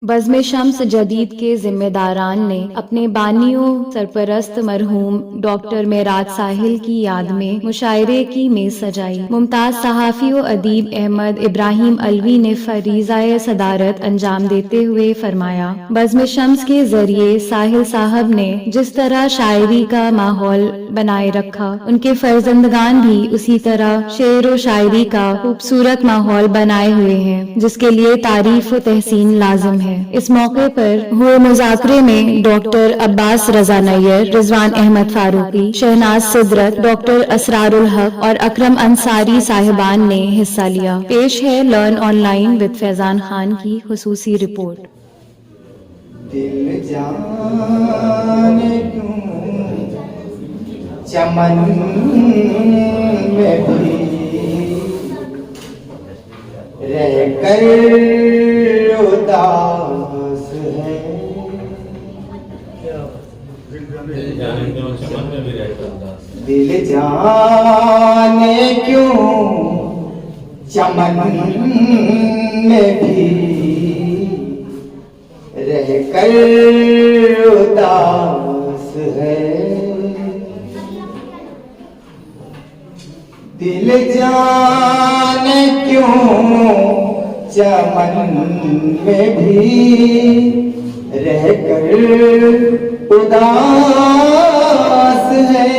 बज़्म शम्स जदीद के जिम्मेदारान ने अपने बानियों सरपरस्त मरहूम डॉक्टर मेराज साहिल की याद में मुशायरे की मेज सजाई। मुमताज सहाफ़ी व अदीब अहमद इब्राहिम अलवी ने फरीज़ाए सदारत अंजाम देते हुए फरमाया, बज़्म शम्स के जरिए साहिल साहब ने जिस तरह शायरी का माहौल बनाए रखा, उनके फर्जंदगान भी उसी तरह शेर व शायरी का खूबसूरत माहौल बनाए हुए हैं, जिसके लिए तारीफ व तहसीन लाजिम है। इस मौके पर हुए मुज़ाकरे में डॉक्टर अब्बास रजा नैयर, रिजवान अहमद फारूकी, शहनाज सिदरत, डॉक्टर असरारुल हक और अकरम अंसारी साहिबान ने हिस्सा लिया। पेश है learn online with Faizan Khan की खुसूसी रिपोर्ट। दिल जाने क्यों चमन में भी रह कर उदास है, दिल जाने क्यों चमन में भी रह कर उदास है, दिल जाने क्यों चमन में भी रह कर उदास है।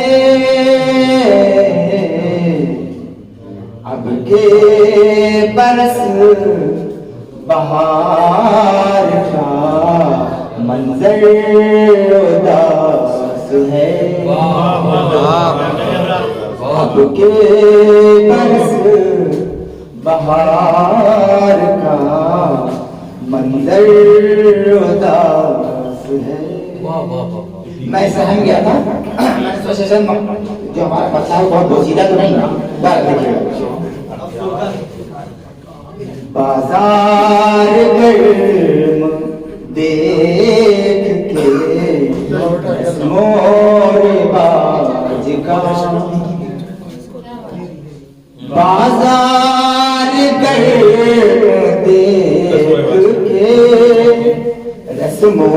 अब के बरस बहार का मंजर उदास है, अब के बरस बहार का मंजर उदास है। मैं सहम गया था, मैंने सोचा जो हमारा पता है बहुत बोझीदा तो नहीं है। बाजार गर्म देख के मोर बाज का, बाजार गर्म देख के रस्मो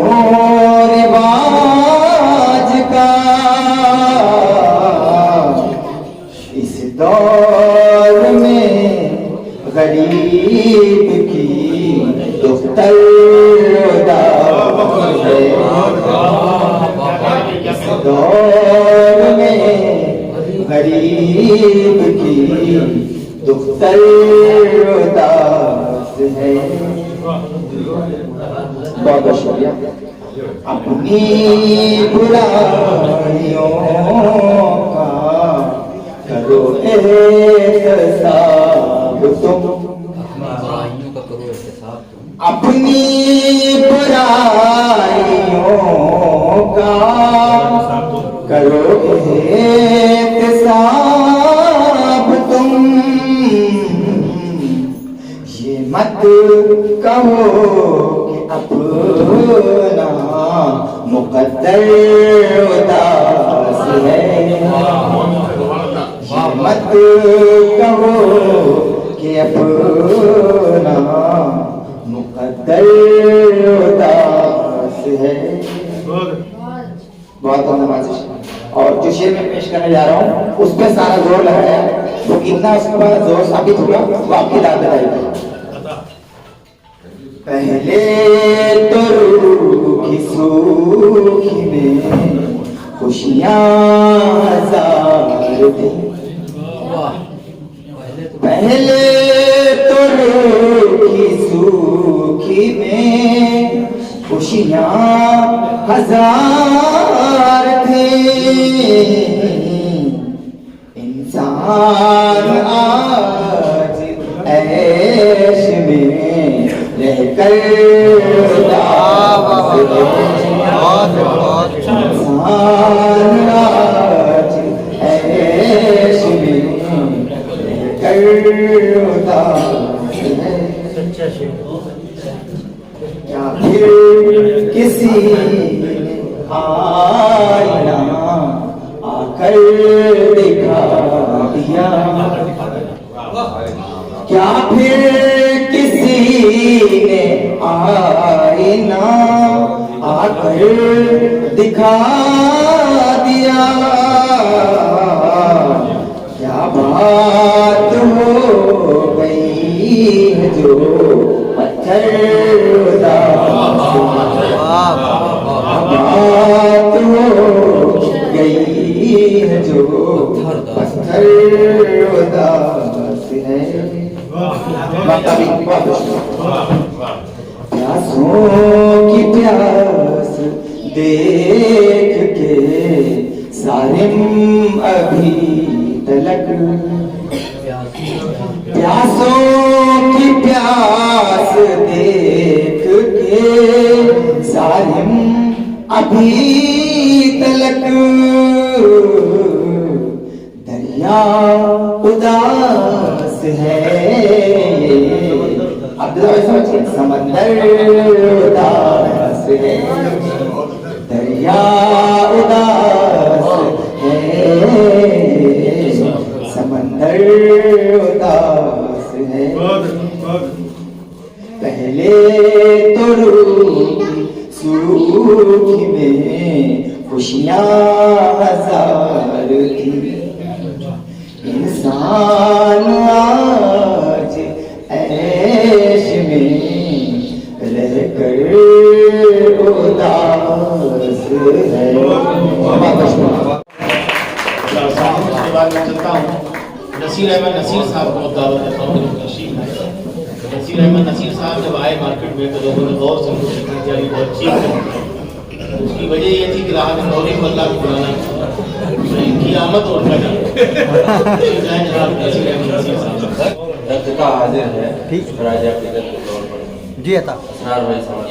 रिवाज का, इस दौर में गरीब की दुख्तर उदास है, इस दौर में गरीब की दुख्तर उदास है। बहुत बहुत शुक्रिया। अपनी बुराइयों का करो एहसाब तुम, अपनी बुराइयों का करो एहसाब तुम, ये मत कहो कि अपना मुकद्दर उदास है, ये मत कहो कि अपना मुकद्दर उदास है। बहुत बहुत नवाजिश। और जो शेर में पेश करने जा रहा हूँ उस पर सारा जोर लगाया, वो कितना उसका जोर साबित होगा वो आपकी दाद बताएगी। पहले तो रूखी सूखी में खुशियाँ हजार थी, पहले तो रूखी सूखी में खुशियाँ हजार थे, इंसान आज ऐश में रहकर उदास है, इंसान आज ऐश में रहकर उदास है। क्या फिर किसी आईना आकर दिखा दिया, क्या फिर किसी ने आईना आईना आकर दिखा दिया, क्या बात हो गई है जो पत्थर उदास, बात हो गई है जो पत्थर उदास है। प्यासों की प्यास देख के सारिम अभी तलक, प्यासों की प्यास देख के सारिम अभी तलक, दरिया उदास है। अब समझिए, समंदर उदास है, दरिया उदास है, समंदर उदास है। पहले तो रूठी सूखी में खुशियाँ हजार थी, इंसान आज ऐश में रहकर उदास है। उसके बाद मैं चलता हूँ। नसीर अहमद नसीर साहब को दावत देता हूँ। नसीर अहमद नसीर साहब जब आए मार्केट में तो लोगों ने गौर से उनको देखना चाहिए, बहुत ठीक है। उसकी वजह ये थी कि राह में गौरी अल्लाह को बुलाना, इनकी आमद और वजह नसीर अहमद नसीर साहब दर्द का हाजिर है। ठीक राजा के तौर पर जी अता असरार भाई समझ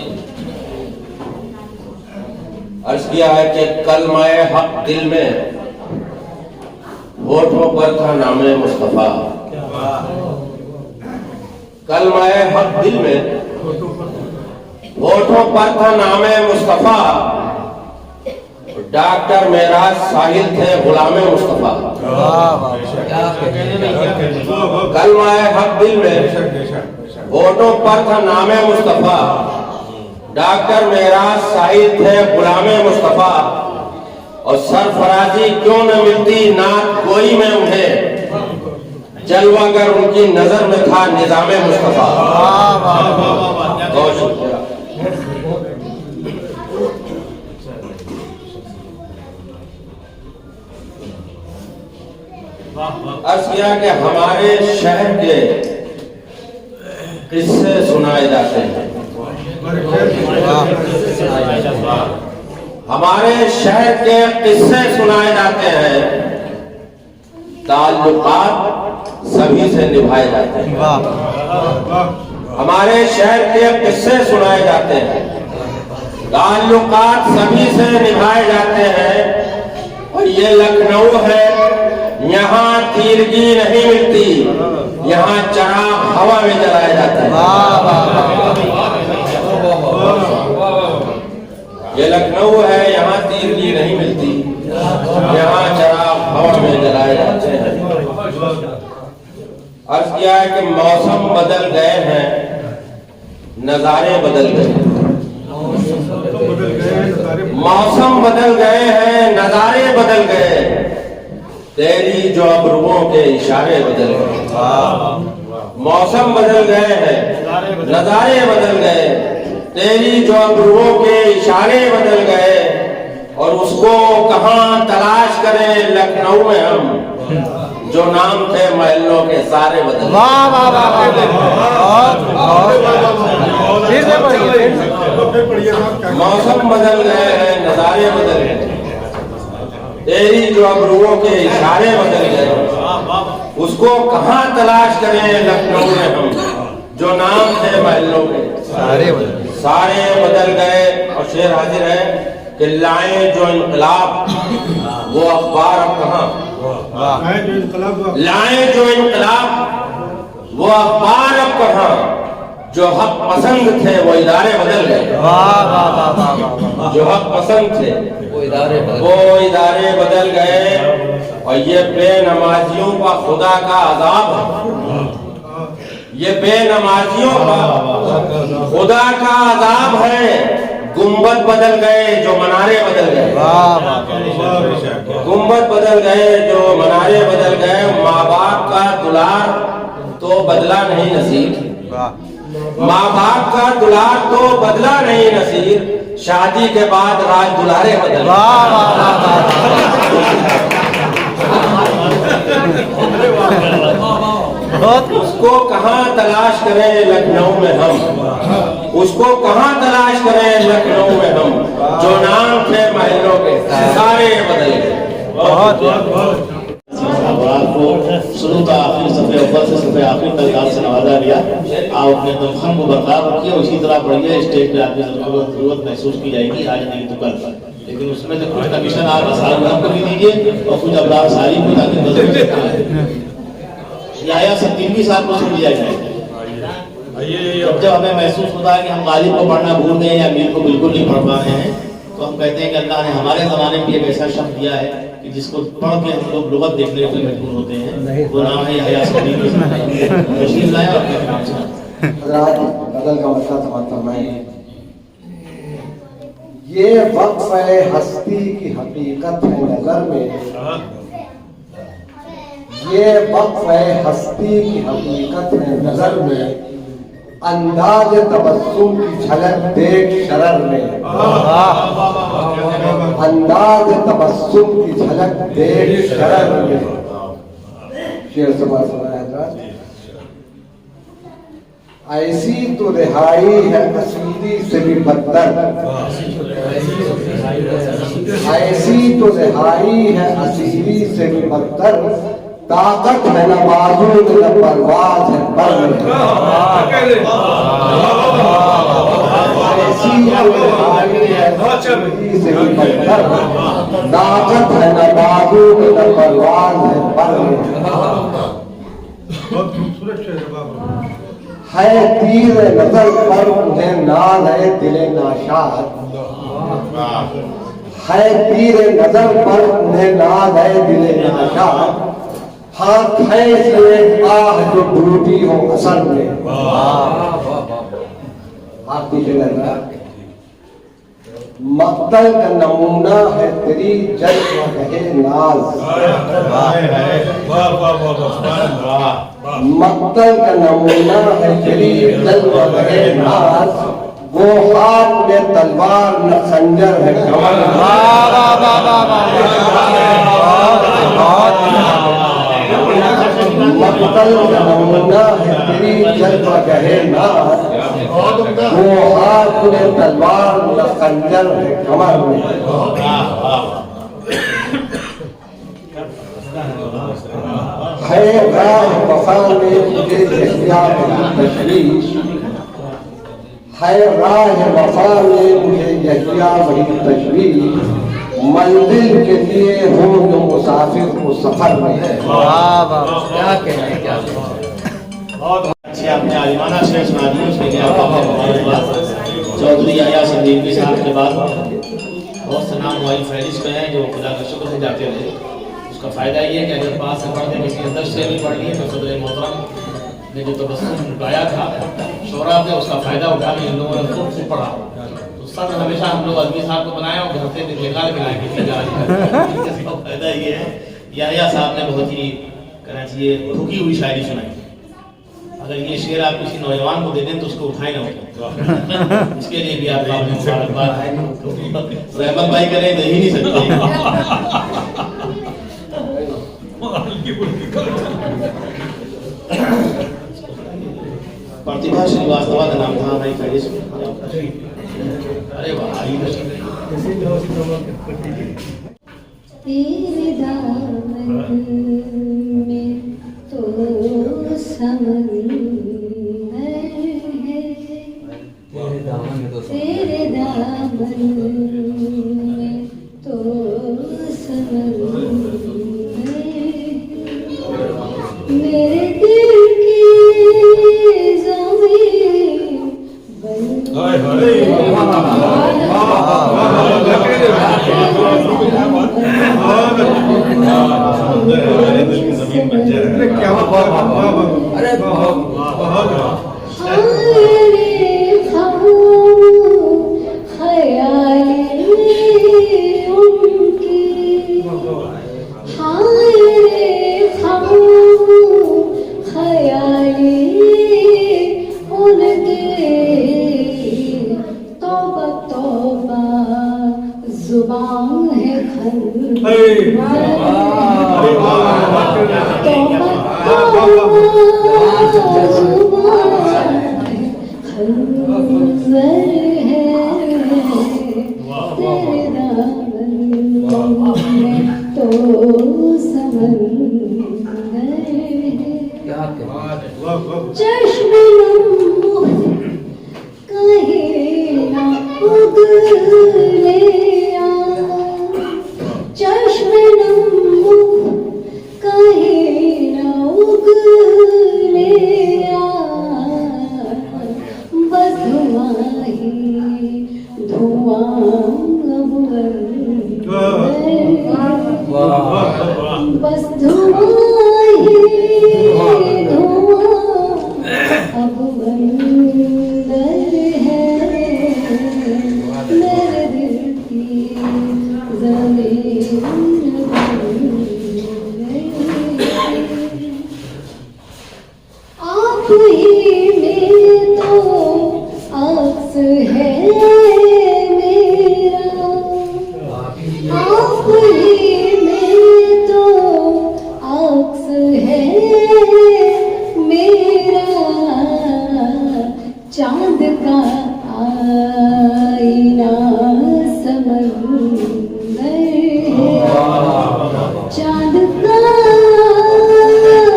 अर्ज किया है कि कलमाए हक दिल में होठों पर था नामे मुस्तफा, कलमाए हक दिल में होठों पर था नामे मुस्तफा, डॉक्टर मेराज साहिल थे गुलामे मुस्तफा। कलमाए हक दिल में होठों पर था नामे मुस्तफा, डॉक्टर मेराज साहिल थे गुलामे मुस्तफा। और सरफराजी क्यों न मिलती नात कोई में उन्हें, जलवागर उनकी नजर में था निजामे मुस्तफा। बहुत शुक्रिया। अर्ज किया कि हमारे शहर के किस्से सुनाए जाते हैं, हमारे शहर के किस्से सुनाए जाते हैं, ताल्लुकात सभी से निभाए जाते हैं। हमारे शहर के किस्से सुनाए जाते हैं, ताल्लुकात सभी से निभाए जाते हैं। और ये लखनऊ है, यहाँ तीरगी नहीं मिलती, यहाँ चराग हवा में जलाए जाते हैं। ये लखनऊ है, यहाँ तीरगी नहीं मिलती, यहाँ चराग हवा में जलाए जाते हैं। अर्ज किया है कि मौसम बदल गए हैं, नजारे बदल गए, मौसम बदल गए हैं, नजारे बदल गए, तेरी जो अबरुओं के इशारे बदल गए। मौसम बदल गए हैं, नजारे बदल गए, तेरी जो अबरुओं के इशारे बदल गए। और उसको कहाँ तलाश करें लखनऊ में हम, जो नाम थे महलों के सारे बदल। वाह वाह वाह मौसम बदल गए हैं, नजारे बदल गए, तेरी जो अबरुओं के इशारे बदल गए। उसको कहाँ तलाश करें लखनऊ में हम, जो नाम थे महलों के सारे बदल गए। और शेर हाजिर है कि लाए जो इनकलाब वो अखबार अब कहाँ, लाए जो इनकलाब वो अखबार अब कहाँ, जो हक पसंद थे वो इदारे बदल गए। जो हक पसंद थे वो इदारे बदल गए। और ये बेनमाजियों का खुदा का अजाब है, ये बेनमाजियों पर खुदा का अजाब है। गुंबद बदल गए जो मनारे बदल गए, गुंबद बदल गए जो मनारे बदल गए। माँ बाप का दुलार तो बदला नहीं नसीब, माँ बाप का दुलार तो बदला नहीं नसीब। शादी के बाद राज दुलारे बदल। उसको कहाँ तलाश करें लखनऊ में हम, उसको कहाँ तलाश करें लखनऊ में हम, जो नाम थे महलों के सारे बदल गए। आपको शुरू का आखिर सफ़े अव्वल से सफ़े आखिर तक आपसे नवाजा गया। आप अपने दमखम को बरकरार रखिए और इसी तरह बढ़िए। स्टेज पे आपकी जरूरत महसूस की जाएगी, आज नहीं तो कल, लेकिन उसमें से कुछ कमीशन आप असार को भी दीजिए और कुछ अब्रार सारी को, ताकि या सत्तीवी साहब को सुन लिया जाए। जब हमें महसूस होता है कि हम गालिब को पढ़ना भूल गए या मीर को बिल्कुल नहीं पढ़ पा रहे हैं, तो हम कहते हैं कि अल्लाह ने हमारे ज़माने में एक ऐसा शब्द दिया है कि जिसको पढ़ के हम लोग लुगत देखने को मजबूर होते हैं। वो नाम है हया सत्तीवी। तशरीफ लाएं और अपने नाम से बदल का मतलब समझता मैं। ये वक्फ है हस्ती की हकीकत है नजर में, ये वक्फ है हस्ती की हकीकत है नजर में। अंदाज तबस्सुम की झलक देख शरर में, अंदाज तबस्सुम की झलक देख शरर में। शेर सुना ऐसी तो रिहाई है असीरी से भी बदतर, ऐसी तो रिहाई है असीरी से भी बदतर। ताकत है न बाजू में न परवाज है पर ऐसी तो रिहाई है असीरी से भी बदतर। ताकत है न बाजू में न परवाज है पर है तीर नजर पर उन्हें नाज है दिले नाशाद, है तीर नजर पर उन्हें नाज है दिले नाशाद। हाथ है इसलिए आह जो डूबी हो असल में। आप पीछे लगा मक्तल का नमूना है तेरी जज्ब कहे नाज, मक्तल का नमूना है तेरी जज्ब कहे नाज। वो हाथ में तलवार न खंजर है कमर, मक्तल का नमूना है तेरी जज्ब कहे नाज। वो हाथ में तलवार न खंजर है कमर में। है राह वफा में मुझे यहिया बड़ी तशवीश, है राह वफा में मुझे यहिया बड़ी तशवीश। मंजिल के लिए हो जो मुसाफिर को सफर में है। क्या कहने क्या अच्छी आपने आलिमाना शेर सुना दी, उसके लिए आपको चौधरी आया संदीप साहब के बाद बहुत से नाम वाली फहरिस्त में है जो खुदा का शुक्र से जाते रहे। उसका फ़ायदा ये है कि अगर पास से पढ़ते किसी अंदर से भी पढ़ लिए तो सदर मोहतरम ने जो तबस्सुम गाया था शोरा पे, उसका फ़ायदा उठा के इन लोगों ने खूब पढ़ा। तो सब हमेशा हम लोग आदमी साहब को बनाए और घर से निकाल के लाए किसी का फ़ायदा ये है। याहिया साहब ने बहुत ही कहना चाहिए रुकी हुई शायरी सुनाई। अगर ये शेर आप किसी नौजवान को दे दें तो उसको उठाए ना होते। इसके लिए भी आपका मुबारकबाद है। रहमत भाई करें दे ही नहीं सकते। प्रतिभा श्रीवास्तव का नाम था भाई फहरिस्त। अरे वाह तेरे दामन में तो समंदर है, तेरे दामन में तो समंदर है। मेरे दिल की ज़मीन अरे जुबान है चश्मे कहीं ना उगले चश्मे कहीं ना उगले बस धुआं ही धुआं बस धुआं ही धुआं अब अंदर है मेरे दिल की ज़मीन आप ही में तो अक्स है मेरा आप ही में तो अक्स है मेरा चांद का आईना समंदर है चांद का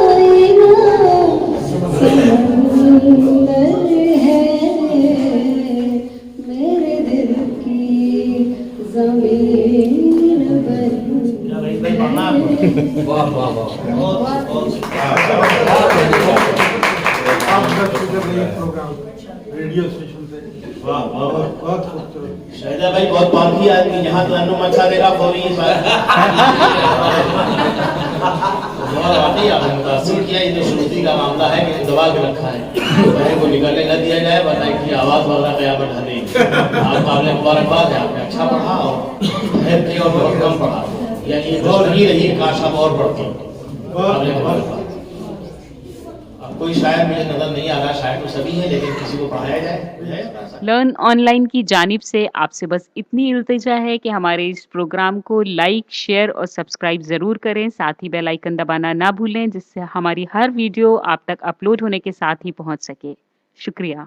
आईना समंदर है मेरे दिल की ज़मीन रेडियो स्टेशन से बहुत खूबसूरत शाहिदा भाई बहुत पालकी आदमी यहाँ तो अन्नू मचा देगा फौरी इस बार बहुत वाकई आपने मुतासिर किया। ये जो श्रुति का मामला है कि दबा के रखा है बहन को निकलने न दिया जाए वरना की आवाज वगैरह कयामत ढले। आपका आपने मुबारकबाद है, आपने अच्छा पढ़ा और बहुत कम पढ़ा, यानी और ही रही काश आप और पढ़ते। कोई शायद मुझे नजर नहीं आ रहा, शायद तो सभी है लेकिन किसी को पढ़ाया जाए। लर्न ऑनलाइन की जानिब से आपसे बस इतनी इल्तिजा है कि हमारे इस प्रोग्राम को लाइक, शेयर और सब्सक्राइब ज़रूर करें। साथ ही बेल आइकन दबाना ना भूलें जिससे हमारी हर वीडियो आप तक अपलोड होने के साथ ही पहुंच सके। शुक्रिया।